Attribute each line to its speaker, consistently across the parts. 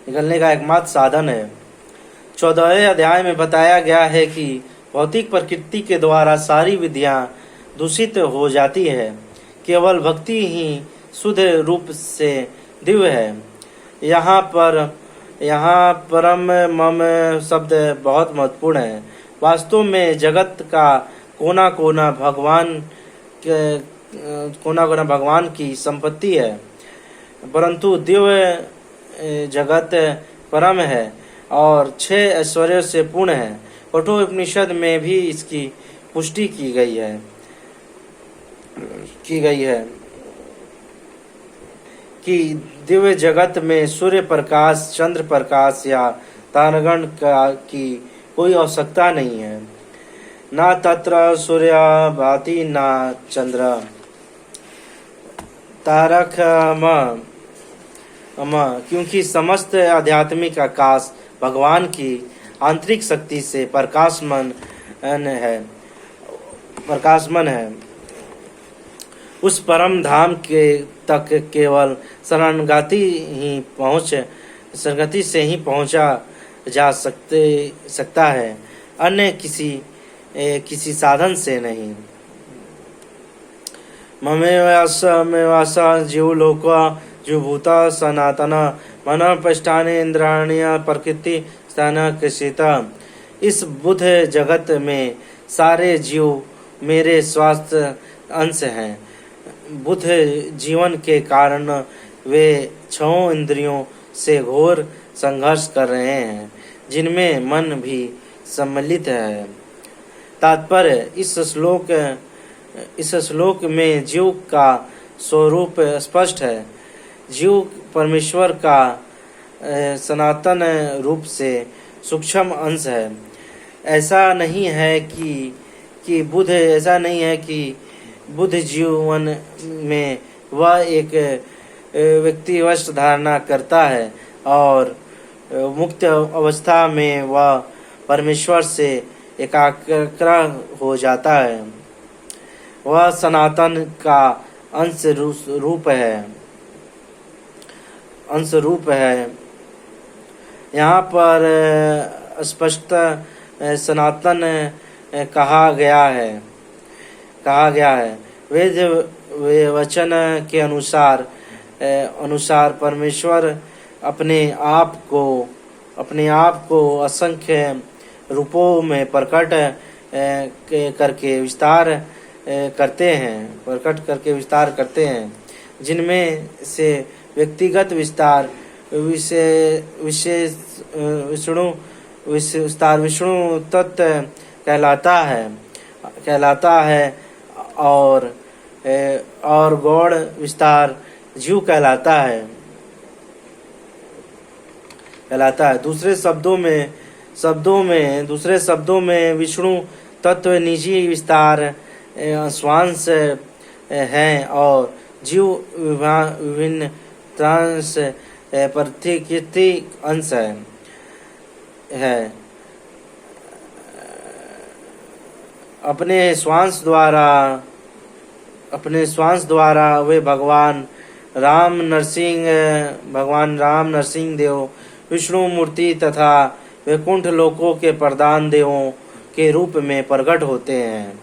Speaker 1: निकलने का एकमात्र साधन है। 14वें अध्याय में बताया गया है कि भौतिक प्रकृति के द्वारा सारी विधियां दूषित हो जाती है, केवल भक्ति ही शुद्ध रूप से दिव्य है। यहाँ परम मम शब्द बहुत महत्वपूर्ण है। वास्तव में जगत का कोना कोना भगवान की संपत्ति है, परंतु दिव्य जगत परम है और 6 ऐश्वर्यों से पूर्ण है। कठोपनिषद में भी इसकी पुष्टि की गई है कि दिव्य जगत में सूर्य प्रकाश, चंद्र प्रकाश या तारागण की कोई आवश्यकता नहीं है। ना तत्र सूर्य भाति ना चंद्र तारक क्योंकि समस्त आध्यात्मिक आकाश भगवान की आंतरिक शक्ति से प्रकाशमान है। उस परम धाम के तक केवल शरणागति से ही पहुंचा जा सकता है, अन्य किसी साधन से नहीं। ममेवास जीवलोक जीवभूता सनातन मन पष्टानि इंद्राणी प्रकृति स्थान कृषित। इस बुद्ध जगत में सारे जीव मेरे स्वास्थ्य अंश हैं। बुद्ध जीवन के कारण वे 6 इंद्रियों से घोर संघर्ष कर रहे हैं, जिनमें मन भी सम्मिलित है। तात्पर्य इस श्लोक में जीव का स्वरूप स्पष्ट है। जीव परमेश्वर का सनातन रूप से सूक्ष्म अंश है। ऐसा नहीं है कि बुद्ध जीवन में वह एक व्यक्तिवश धारणा करता है और मुक्त अवस्था में वह परमेश्वर से एकाग्र हो जाता है। वह सनातन का अंश रूप है। यहाँ पर स्पष्ट सनातन कहा गया है। वेद वचन के अनुसार परमेश्वर अपने आप को असंख्य रूपों में प्रकट करके विस्तार करते हैं, जिनमें से व्यक्तिगत विस्तार विष्णु तत्व कहलाता है और गौड़ विस्तार जीव कहलाता है। दूसरे शब्दों में विष्णु तत्व निजी विस्तार स्वांश है और जीव विभिन्न त्रांश प्राकृतिक अंश है। अपने श्वास द्वारा वे भगवान राम नरसिंह देव विष्णु मूर्ति तथा वैकुंठ लोकों के प्रधान देवों के रूप में प्रकट होते हैं।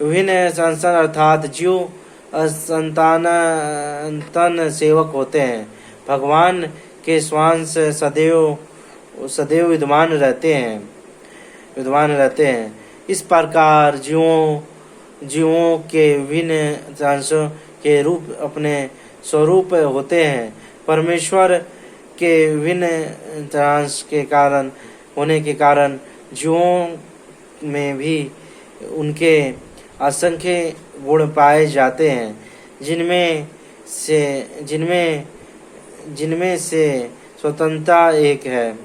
Speaker 1: विभिन्न संसन अर्थात जीव संतान सेवक होते हैं। भगवान के श्वास सदैव विद्यमान रहते हैं। इस प्रकार जीवों के विभिन्न अंशों के रूप अपने स्वरूप होते हैं। परमेश्वर के विभिन्न अंश के कारण होने के कारण जीवों में भी उनके असंख्य गुण पाए जाते हैं, जिनमें से स्वतंत्रता एक है।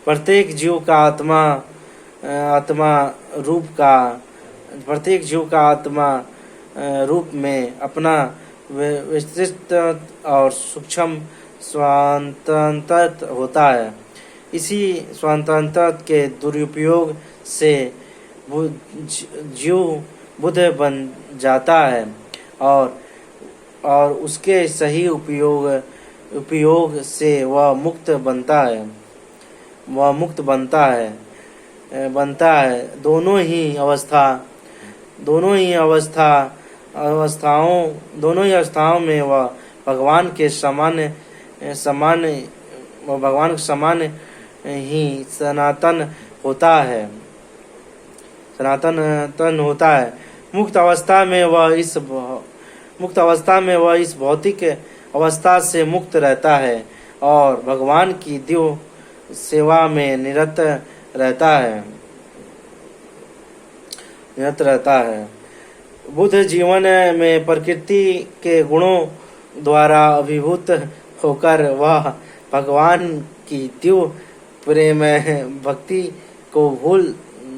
Speaker 1: प्रत्येक जीव का आत्मा रूप में अपना विशिष्ट और सूक्ष्म स्वातंत्र होता है। इसी स्वातंत्र के दुरुपयोग से जीव बुद्ध बन जाता है और उसके सही उपयोग से वह मुक्त बनता है। दोनों ही अवस्थाओं में वह भगवान के समान ही सनातन होता है। मुक्त अवस्था में वह इस भौतिक अवस्था से मुक्त रहता है और भगवान की दिव्य सेवा में निरत रहता है। बुद्ध जीवन में प्रकृति के गुणों द्वारा अभिभूत होकर वह भगवान की दिव्य प्रेम भक्ति को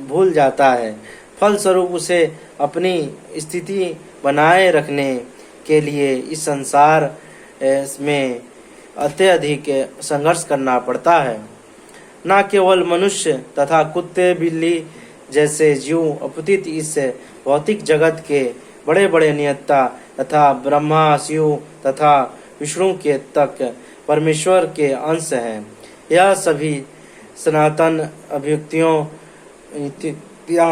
Speaker 1: भूल जाता है। फलस्वरूप उसे अपनी स्थिति बनाए रखने के लिए इस संसार में अत्यधिक संघर्ष करना पड़ता है। न केवल मनुष्य तथा कुत्ते बिल्ली जैसे जीव अपितु इस भौतिक जगत के बड़े बड़े नियंता तथा ब्रह्मा शिव तथा विष्णु के तक परमेश्वर के अंश हैं। यह सभी सनातन अभिव्यक्तियां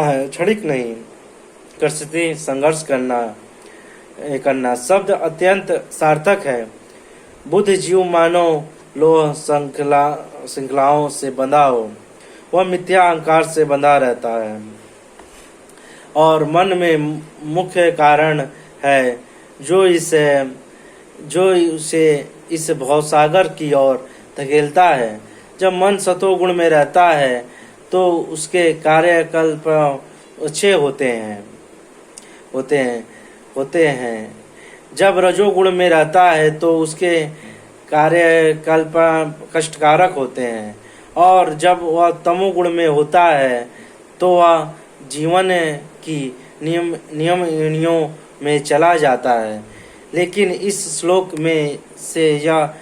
Speaker 1: हैं, क्षणिक नहीं कर सकती। संघर्ष करना शब्द अत्यंत सार्थक है। बुद्ध जीव मानो लोह श्रृंखलाओं से बंधा हो, वह मिथ्या अहंकार से बंधा रहता है और मन में मुख्य कारण है जो उसे इस भवसागर की ओर धकेलता है। जब मन सतोगुण में रहता है तो उसके कार्यकल्प अच्छे होते हैं। जब रजोगुण में रहता है तो उसके कार्यकल्प कष्टकारक होते हैं और जब वह तमोगुण में होता है तो वह जीवन की नियमों में चला जाता है। लेकिन इस श्लोक में से यह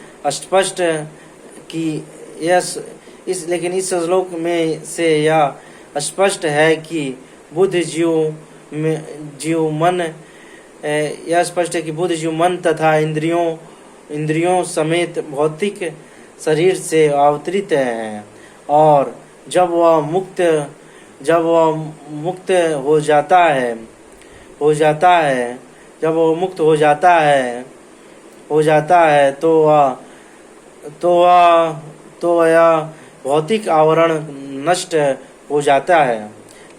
Speaker 1: स्पष्ट है कि बुद्ध जीव मन तथा इंद्रियों समेत भौतिक शरीर से अवतरित है और जब वह मुक्त हो जाता है तो यह भौतिक आवरण नष्ट हो जाता है,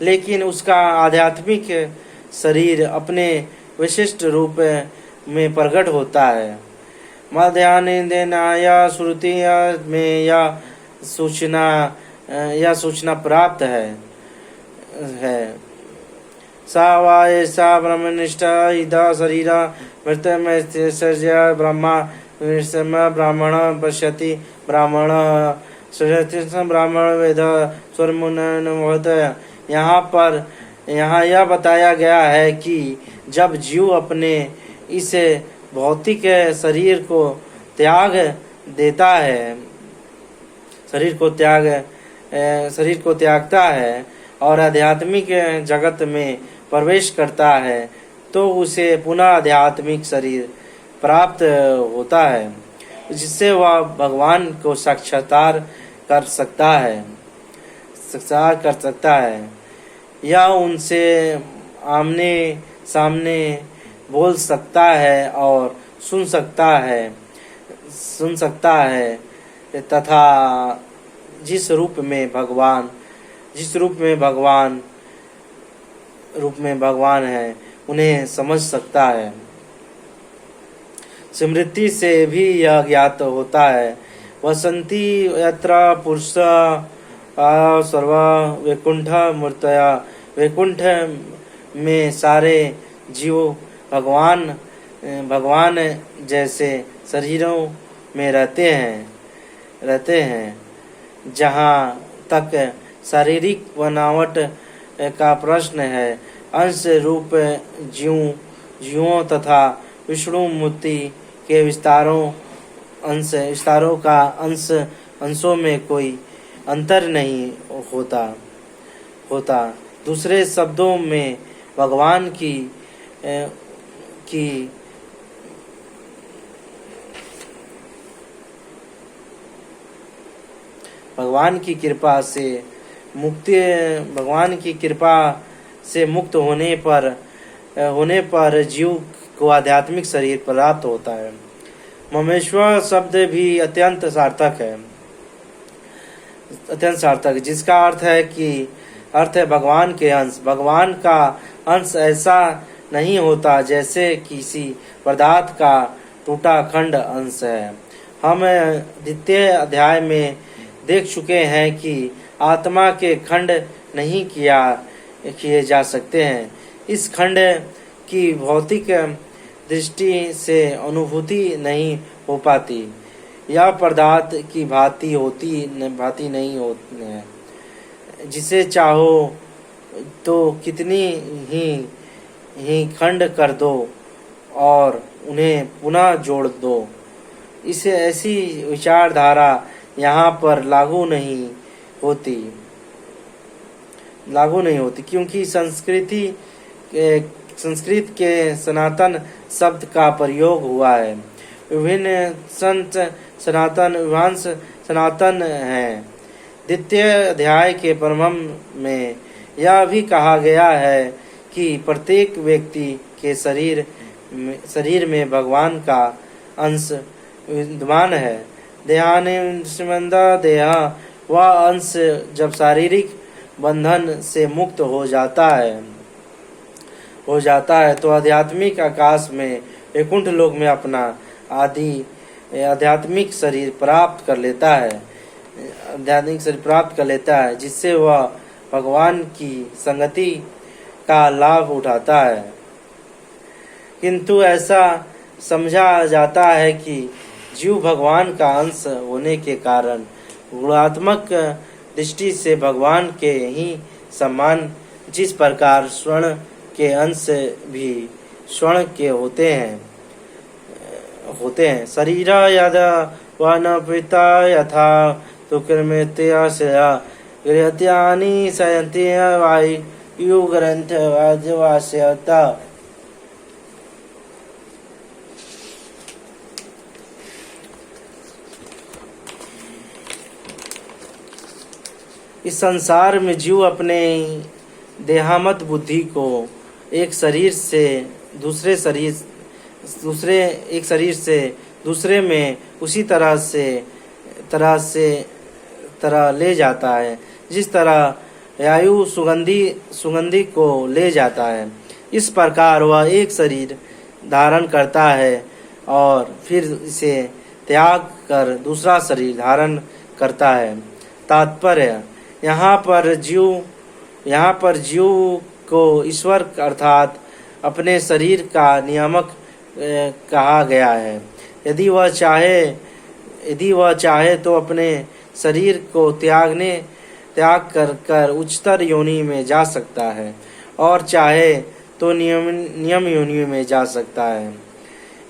Speaker 1: लेकिन उसका आध्यात्मिक शरीर अपने विशिष्ट रूप में प्रकट होता है। मध्यान्ह श्रुति में यह सूचना प्राप्त है। सा वा ऐसा ब्रह्मनिष्ठा इदा शरीरा मृत्युमय सर्जया ब्रह्मा ब्राह्मण पश्यति ब्राह्मण वेद स्वरमुन। यहाँ यह बताया गया है कि जब जीव अपने इस भौतिक शरीर को त्यागता है और आध्यात्मिक जगत में प्रवेश करता है तो उसे पुनः आध्यात्मिक शरीर प्राप्त होता है, जिससे वह भगवान को साक्षात्कार कर सकता है या उनसे आमने सामने बोल सकता है और सुन सकता है तथा जिस रूप में भगवान है उन्हें समझ सकता है। स्मृति से भी यह ज्ञात होता है। वसंती यत्र पुरुष सर्व वैकुंठ मूर्तया। वैकुंठ में सारे जीव भगवान जैसे शरीरों में रहते हैं। जहाँ तक शारीरिक बनावट का प्रश्न है, अंश रूप जीवों तथा विष्णु मूर्ति के विस्तारों का अंशों में कोई अंतर नहीं होता। दूसरे शब्दों में भगवान की भगवान की कृपा से मुक्त होने पर जीव को आध्यात्मिक शरीर प्राप्त होता है। ममेश्वर शब्द भी अत्यंत सार्थक है, जिसका अर्थ है भगवान के अंश। भगवान का अंश ऐसा नहीं होता जैसे किसी पदार्थ का टूटा खंड अंश है। हम द्वितीय अध्याय में देख चुके हैं कि आत्मा के खंड नहीं किए जा सकते हैं। इस खंड की भौतिक दृष्टि से अनुभूति नहीं हो पाती। यह पदार्थ की भांति नहीं होती है। जिसे चाहो तो कितनी ही खंड कर दो और उन्हें पुनः जोड़ दो। इसे ऐसी विचारधारा यहाँ पर लागू नहीं होती, क्योंकि संस्कृत के सनातन शब्द का प्रयोग हुआ है। विभिन्न संत सनातन हैं। द्वितीय अध्याय के प्रारंभ में यह भी कहा गया है कि प्रत्येक व्यक्ति के शरीर में भगवान का अंश विद्यमान है। देह वह अंश जब शारीरिक बंधन से मुक्त हो जाता है तो आध्यात्मिक आकाश में वैकुंठ लोक में अपना आध्यात्मिक शरीर प्राप्त कर लेता है, जिससे वह भगवान की संगति का लाभ उठाता है। किंतु ऐसा समझा जाता है कि जीव भगवान का अंश होने के कारण गुणात्मक दृष्टि से भगवान के ही समान, जिस प्रकार स्वर्ण के अंश भी स्वर्ण के होते हैं। शरीर यद वन पिता यथा गृहत्यानि सयन्ति वायु ग्रंथ वाद्यवास्यता। इस संसार में जीव अपने देहात्म बुद्धि को एक शरीर से दूसरे में उसी तरह ले जाता है जिस तरह वायु सुगंधी को ले जाता है। इस प्रकार वह एक शरीर धारण करता है और फिर इसे त्याग कर दूसरा शरीर धारण करता है। तात्पर्य यहाँ पर जीव को ईश्वर अर्थात अपने शरीर का नियामक कहा गया है। यदि वह चाहे तो अपने शरीर को त्याग कर उच्चतर योनि में जा सकता है और चाहे तो नियम योनि में जा सकता है।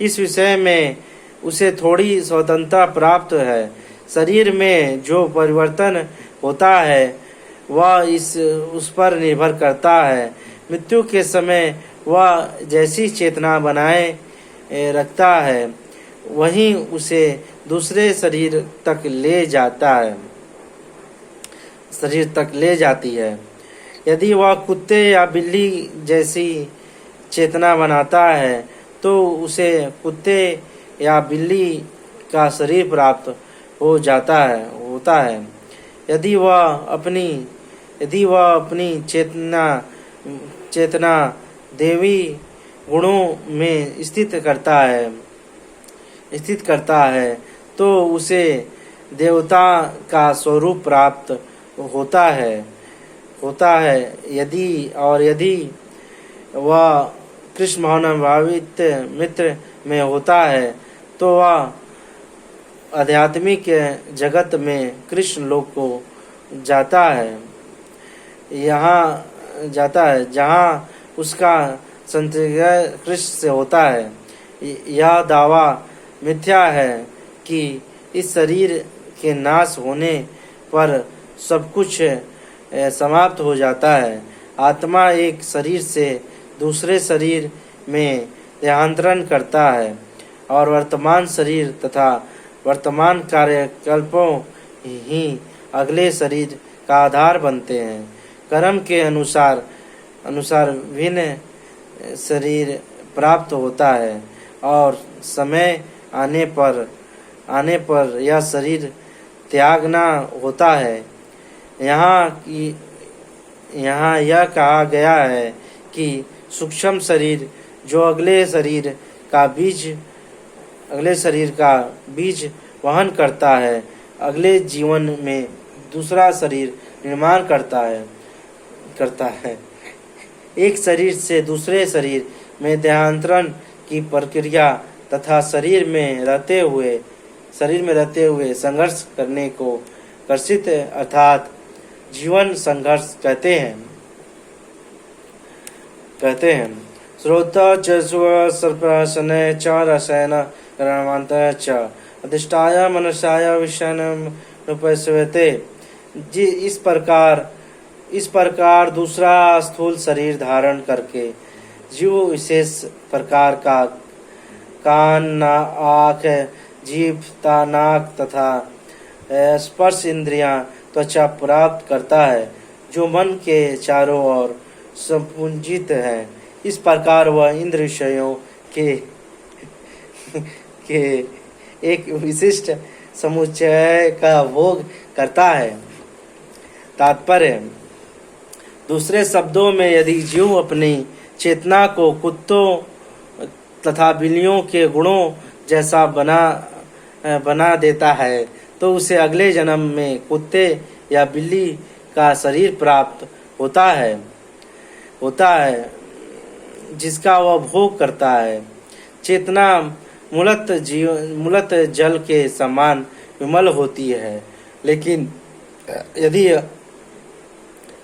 Speaker 1: इस विषय में उसे थोड़ी स्वतंत्रता प्राप्त है। शरीर में जो परिवर्तन होता है वह उस पर निर्भर करता है। मृत्यु के समय वह जैसी चेतना बनाए रखता है वहीं उसे दूसरे शरीर तक ले जाती है। यदि वह कुत्ते या बिल्ली जैसी चेतना बनाता है तो उसे कुत्ते या बिल्ली का शरीर प्राप्त होता है। यदि वह अपनी चेतना देवी गुणों में स्थित करता है तो उसे देवता का स्वरूप प्राप्त होता है। यदि वह कृष्ण भावित मित्र में होता है तो वह आध्यात्मिक जगत में कृष्ण लोक को जाता है जहाँ उसका संतर्क कृष्ण से होता है। यह दावा मिथ्या है कि इस शरीर के नाश होने पर सब कुछ समाप्त हो जाता है। आत्मा एक शरीर से दूसरे शरीर में देहांतरण करता है और वर्तमान शरीर तथा वर्तमान कार्यकल्पों ही अगले शरीर का आधार बनते हैं। कर्म के अनुसार भिन्न शरीर प्राप्त होता है और समय आने पर यह शरीर त्यागना होता है। यहाँ यह कहा गया है कि सूक्ष्म शरीर जो अगले शरीर का बीज वहन करता है, अगले जीवन में दूसरा शरीर निर्माण करता है। एक शरीर से दूसरे शरीर में देहांतरण की प्रक्रिया तथा शरीर में रहते हुए संघर्ष करने को कर्षित अर्थात जीवन संघर्ष कहते हैं। श्रोता च सर्पशन च रसायन कर्मांत च अधिष्ठाय मनसाय विषयते। इस प्रकार दूसरा स्थूल शरीर धारण करके जीव विशेष प्रकार का कान, आँख, जीभ, नाक तथा स्पर्श इंद्रियां त्वचा प्राप्त करता है, जो मन के चारों ओर संपुंजित है। इस प्रकार वह इंद्र विषयों के एक विशिष्ट समुच्चय का भोग करता है। तात्पर्य: दूसरे शब्दों में, यदि जीव अपनी चेतना को कुत्तों तथा बिल्लियों के गुणों जैसा बना देता है, तो उसे अगले जन्म में कुत्ते या बिल्ली का शरीर प्राप्त होता है जिसका वह भोग करता है। चेतना मूलतः जल के समान विमल होती है, लेकिन यदि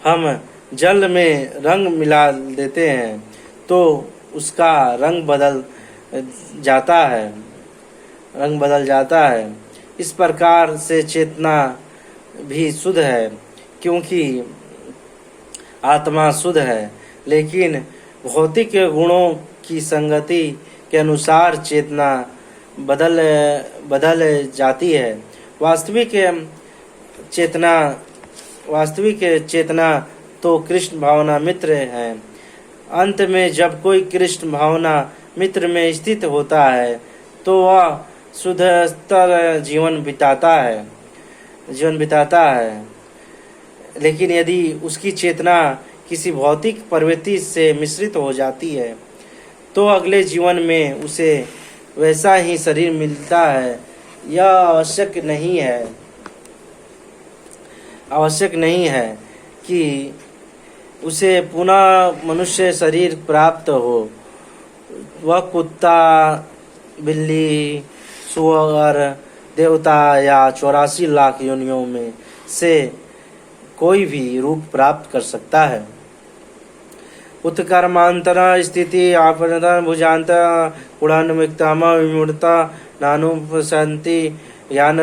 Speaker 1: हम जल में रंग मिला देते हैं तो उसका रंग बदल जाता है। इस प्रकार से चेतना भी शुद्ध है, क्योंकि आत्मा शुद्ध है, लेकिन भौतिक गुणों की संगति के अनुसार चेतना बदल जाती है। वास्तविक चेतना तो कृष्ण भावना मित्र है। अंत में जब कोई कृष्ण भावना मित्र में स्थित होता है तो वह शुद्धतर जीवन बिताता है। लेकिन यदि उसकी चेतना किसी भौतिक प्रवृत्ति से मिश्रित हो जाती है तो अगले जीवन में उसे वैसा ही शरीर मिलता है। यह आवश्यक नहीं है कि उसे पुनः मनुष्य शरीर प्राप्त हो। वह कुत्ता, बिल्ली, सुअर, देवता या 84 लाख योनियों में से कोई भी रूप प्राप्त कर सकता है। उत्कर्मांतर स्थिति आपनता भुजांत गुणान्विक्ताम विमूढ़ता नानुपसंति ज्ञान।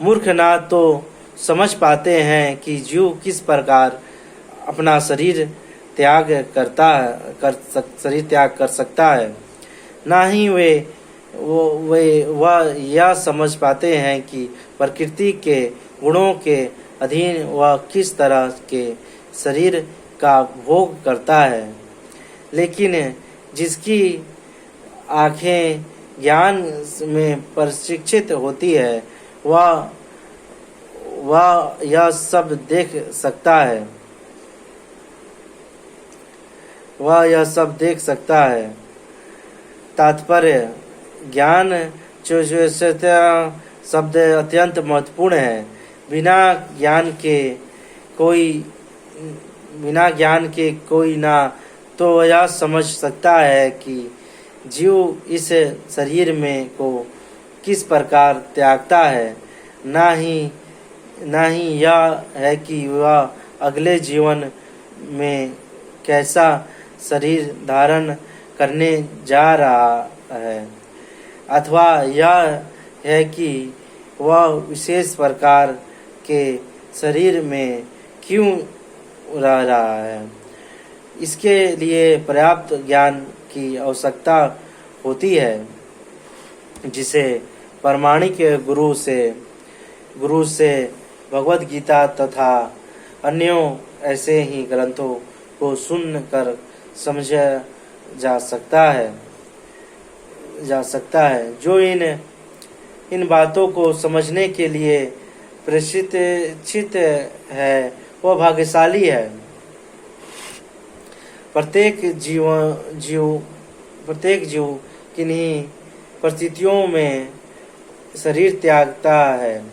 Speaker 1: मूर्ख ना तो समझ पाते हैं कि जीव किस प्रकार अपना शरीर त्याग कर सकता है, ना ही वह यह समझ पाते हैं कि प्रकृति के गुणों के अधीन वह किस तरह के शरीर का भोग करता है। लेकिन जिसकी आँखें ज्ञान में प्रशिक्षित होती है वह यह सब देख सकता है। तात्पर्य: ज्ञान शब्द अत्यंत महत्वपूर्ण है। बिना ज्ञान के कोई ना तो यह समझ सकता है कि जीव इस शरीर में को किस प्रकार त्यागता है, ना ही यह है कि वह अगले जीवन में कैसा शरीर धारण करने जा रहा है, अथवा यह है कि वह विशेष प्रकार के शरीर में क्यों रह रहा है। इसके लिए पर्याप्त ज्ञान की आवश्यकता होती है, जिसे प्रामाणिक गुरु से भगवद गीता तथा अन्यों ऐसे ही ग्रंथों को सुनकर समझा जा सकता है। जो इन बातों को समझने के लिए प्रशिक्षित है वह भाग्यशाली है। प्रत्येक जीव किन्हीं परिस्थितियों में शरीर त्यागता है,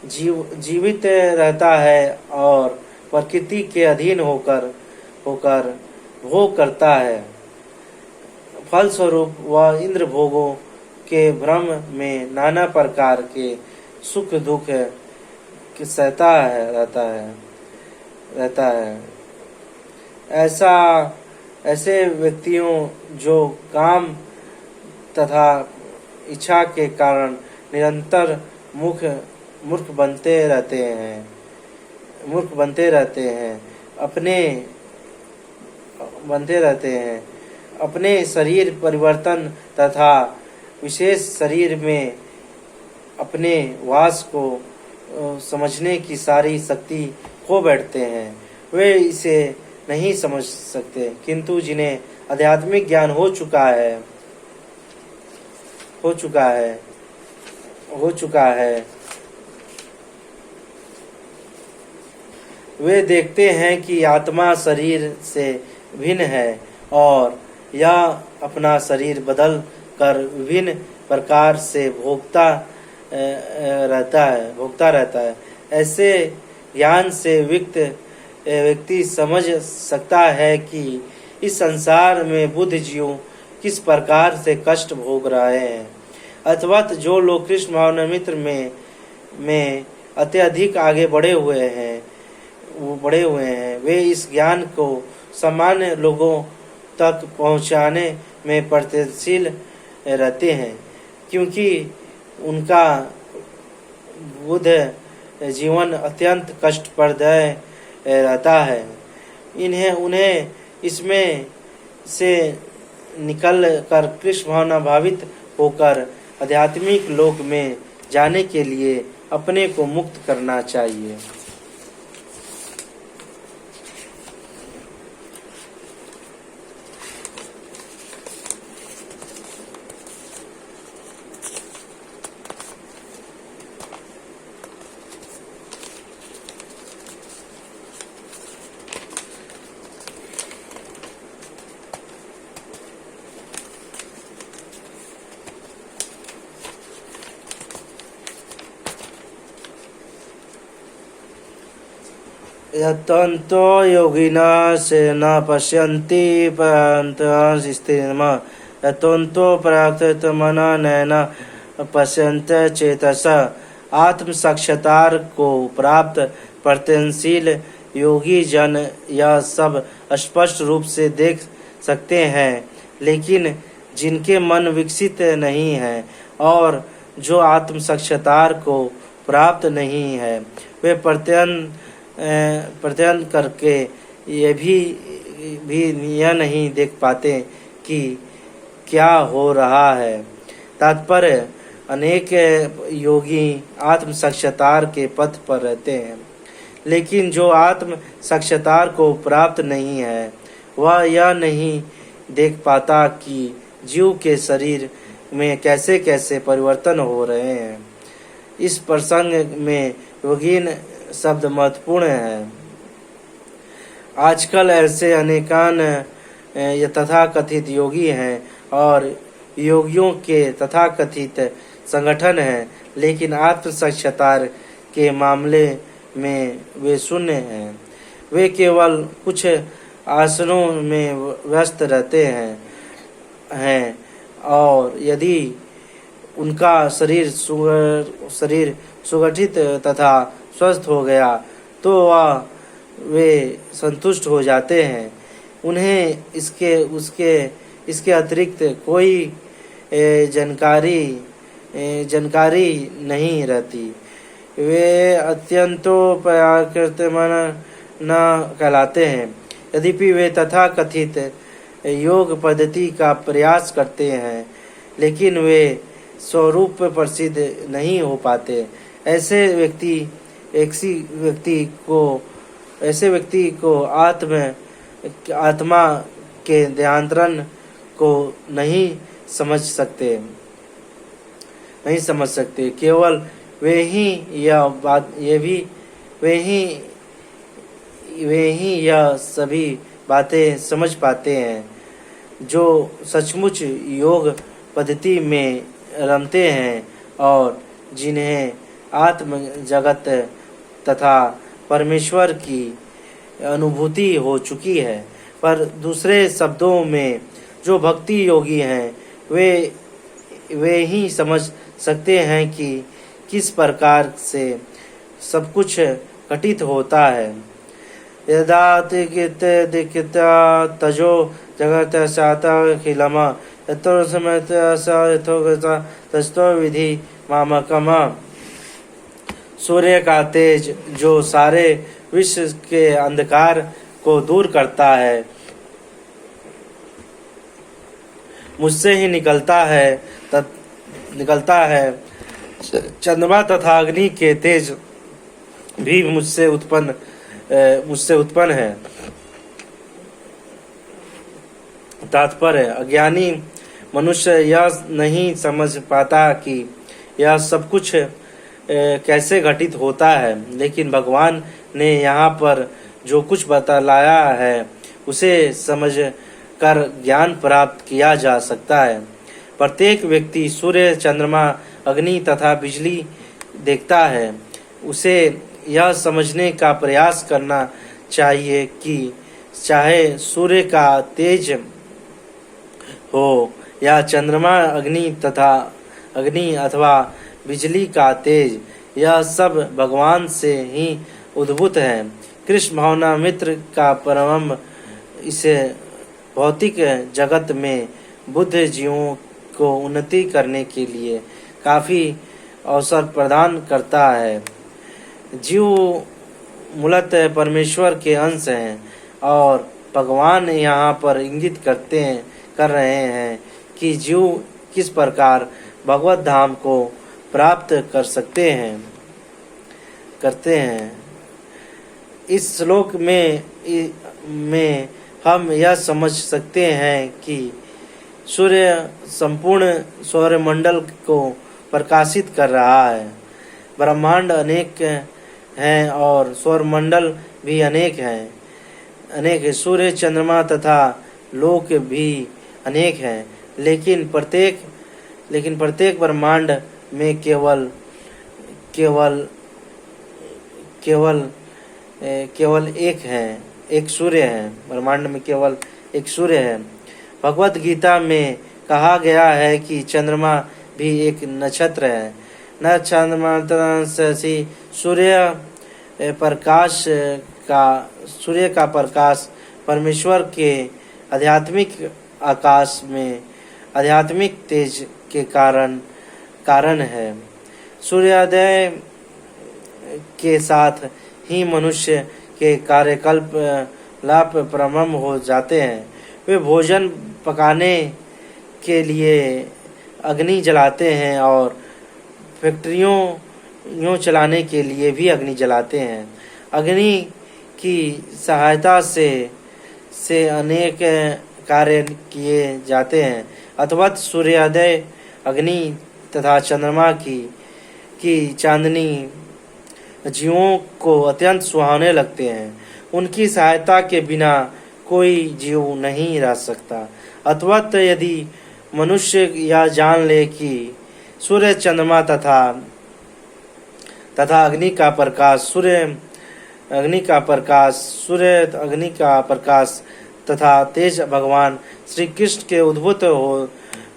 Speaker 1: जीवित रहता है और प्रकृति के अधीन होकर भोग करता है। फलस्वरूप वह इंद्र भोगों के भ्रम में नाना प्रकार के सुख दुख सहता रहता है। ऐसे व्यक्तियों जो काम तथा इच्छा के कारण निरंतर मूर्ख बनते रहते हैं, अपने शरीर परिवर्तन तथा विशेष शरीर में अपने वास को समझने की सारी शक्ति खो बैठते हैं। वे इसे नहीं समझ सकते, किंतु जिन्हें आध्यात्मिक ज्ञान हो चुका है वे देखते हैं कि आत्मा शरीर से भिन्न है और यह अपना शरीर बदल कर विभिन्न प्रकार से भोगता रहता है। ऐसे ज्ञान से व्यक्ति समझ सकता है कि इस संसार में बुद्ध जीव किस प्रकार से कष्ट भोग रहे हैं। अथवा जो लोग कृष्ण भावनामृत में अत्यधिक आगे बढ़े हुए हैं वे इस ज्ञान को सामान्य लोगों तक पहुंचाने में प्रयत्नशील रहते हैं, क्योंकि उनका बुद्ध जीवन अत्यंत कष्टप्रद रहता है। उन्हें इसमें से निकल कर कृष्ण भावना भावित होकर आध्यात्मिक लोक में जाने के लिए अपने को मुक्त करना चाहिए। यतन्तो योगिना से न पश्यन्ति परन्तु स्थिरम यतन्तो प्राकृत मना नैन पश्यन्त चेतस। आत्म साक्षात्कार को प्राप्त प्रयत्नशील योगी जन यह सब स्पष्ट रूप से देख सकते हैं, लेकिन जिनके मन विकसित नहीं है और जो आत्म साक्षात्कार को प्राप्त नहीं है, वे प्रयत्न करके ये भी यह नहीं देख पाते कि क्या हो रहा है। तात्पर्य अनेक योगी आत्म साक्षात्कार के पथ पर रहते हैं, लेकिन जो आत्म साक्षात्कार को प्राप्त नहीं है वह यह नहीं देख पाता कि जीव के शरीर में कैसे कैसे परिवर्तन हो रहे हैं। इस प्रसंग में योगीन शब्द महत्वपूर्ण है। आजकल ऐसे अनेकान तथाकथित योगी हैं और योगियों के तथाकथित संगठन हैं, लेकिन आत्म साक्षात्कार के मामले में वे शून्य हैं। वे केवल कुछ आसनों में व्यस्त रहते हैं और यदि उनका शरीर सुगठित तथा स्वस्थ हो गया तो वे संतुष्ट हो जाते हैं। उन्हें इसके अतिरिक्त कोई जानकारी नहीं रहती। वे अत्यंतो प्राकृत मन न कहलाते हैं। यद्यपि वे तथाकथित योग पद्धति का प्रयास करते हैं, लेकिन वे स्वरूप प्रसिद्ध नहीं हो पाते। ऐसे व्यक्ति को आत्मा के ध्यान को नहीं समझ सकते। केवल वे ही यह सभी बातें समझ पाते हैं जो सचमुच योग पद्धति में रमते हैं और जिन्हें आत्म जगत तथा परमेश्वर की अनुभूति हो चुकी है। पर दूसरे शब्दों में जो भक्ति योगी हैं वे ही समझ सकते हैं कि किस प्रकार से सब कुछ घटित होता है। यदा दिकिता तजो जगत साता खिलमा यतो समत यथोगता तस्तो विधि मामकम। सूर्य का तेज जो सारे विश्व के अंधकार को दूर करता है, मुझसे ही निकलता है। चंद्रमा तथा अग्नि के तेज भी मुझसे उत्पन्न है। तात्पर्य, अज्ञानी मनुष्य यह नहीं समझ पाता कि यह सब कुछ कैसे घटित होता है, लेकिन भगवान ने यहाँ पर जो कुछ बतलाया है उसे समझ कर ज्ञान प्राप्त किया जा सकता है। प्रत्येक व्यक्ति सूर्य, चंद्रमा, अग्नि तथा बिजली देखता है। उसे यह समझने का प्रयास करना चाहिए कि चाहे सूर्य का तेज हो या चंद्रमा, अग्नि अथवा बिजली का तेज, यह सब भगवान से ही उद्भूत है। कृष्ण भावना मित्र का परम इसे भौतिक जगत में बुद्ध जीवों को उन्नति करने के लिए काफी अवसर प्रदान करता है। जीव मूलतः परमेश्वर के अंश हैं और भगवान यहाँ पर इंगित कर रहे हैं कि जीव किस प्रकार भगवत धाम को प्राप्त करते हैं। इस श्लोक में हम यह समझ सकते हैं कि सूर्य संपूर्ण सौरमंडल को प्रकाशित कर रहा है। ब्रह्मांड अनेक हैं और सौरमंडल भी अनेक हैं। सूर्य, चंद्रमा तथा लोक भी अनेक हैं, लेकिन प्रत्येक ब्रह्मांड में केवल एक सूर्य है। ब्रह्मांड में केवल एक सूर्य है। भगवत गीता में कहा गया है कि चंद्रमा भी एक नक्षत्र है। न चंद्रमा सूर्य का प्रकाश परमेश्वर के आध्यात्मिक आकाश में आध्यात्मिक तेज के कारण है। सूर्योदय के साथ ही मनुष्य के कार्यकलाप प्रारंभ हो जाते हैं। वे भोजन पकाने के लिए अग्नि जलाते हैं और फैक्ट्रियों चलाने के लिए भी अग्नि जलाते हैं। अग्नि की सहायता से अनेक कार्य किए जाते हैं। अथवा सूर्योदय, अग्नि तथा चंद्रमा की चांदनी जीवों को अत्यंत सुहावने लगते हैं। उनकी सहायता के बिना कोई जीव नहीं रह सकता। अथवा यदि मनुष्य यह जान ले कि सूर्य, चंद्रमा तथा अग्नि का प्रकाश तथा तेज भगवान श्री कृष्ण के उद्भूत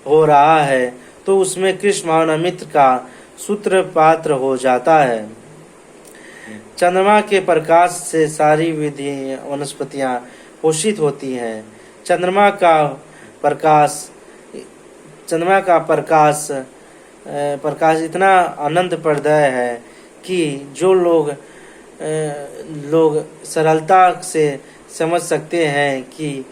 Speaker 1: हो रहा है, तो उसमें कृष्ण भावना मित्र का सूत्रपात हो जाता है। चंद्रमा के प्रकाश से सारी वनस्पतियां पोषित होती हैं। चंद्रमा का प्रकाश इतना आनंदप्रदाय है कि जो लोग सरलता से समझ सकते हैं कि